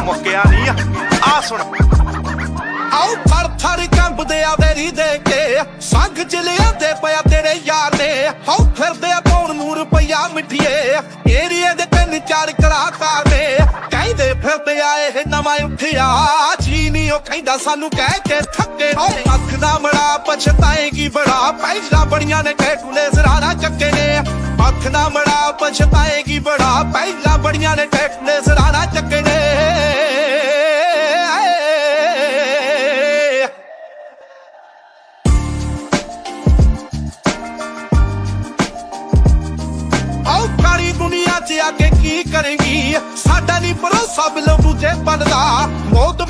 ਮੁੱਕਿਆ ਨਹੀਂ ਆ ਸੁਣ ਆਓ ਥਰ ਥਰ ਕੰਬਦੇ ਆ ਵੇਰੀ ਦੇ ਕੇ ਸੰਗ ਚ ਲਿਆਂਦੇ ਪਿਆ ਤੇਰੇ ਯਾਰ ਨੇ ਹਾਉ ਫਿਰਦੇ ਆ ਪੌਣ ਨੂੰ ਰੁਪਈਆ ਮਿੱਠੀਏ ਏਰੀਏ ਦੇ 3-4 ਕਲਾਕਾਰ ਨੇ ਕਹਿੰਦੇ ਫਿਰਦੇ ਆ ਇਹ ਨਵਾਂ ਉੱਠਿਆ ਜੀ ਨਹੀਂ ਉਹ ਕਹਿੰਦਾ ਸਾਨੂੰ ਕਹਿ ਕੇ ਥੱਕੇ ਅੱਖ ਨਾ ਮੜਾ ਪਛਤਾਏਗੀ ਬੜਾ ਪਹਿਲਾਂ ਬੜੀਆਂ ਨੇ ਟੈਟੂਲੇ ਜ਼ਰਾਰਾ ਚੱਕੇ ਨੇ ਅੱਖ ਨਾ ਮੜਾ ਪਛਤਾਏਗੀ ਬੜਾ ਪਹਿਲਾਂ ਬੜੀਆਂ ਨੇ ਟੈਟੂਲੇ ਜ਼ਰਾਰਾ ਚੱਕੇ ਨੇ ਦੁਨੀਆ 'ਚ ਆ ਕੇ ਕੀ ਕਰੇਗੀ ਸਾਡਾ ਨਹੀਂ ਭਰੋਸਾ ਬਿਲੋ ਦੂਜੇ ਪੜਦਾ ਮੌਤ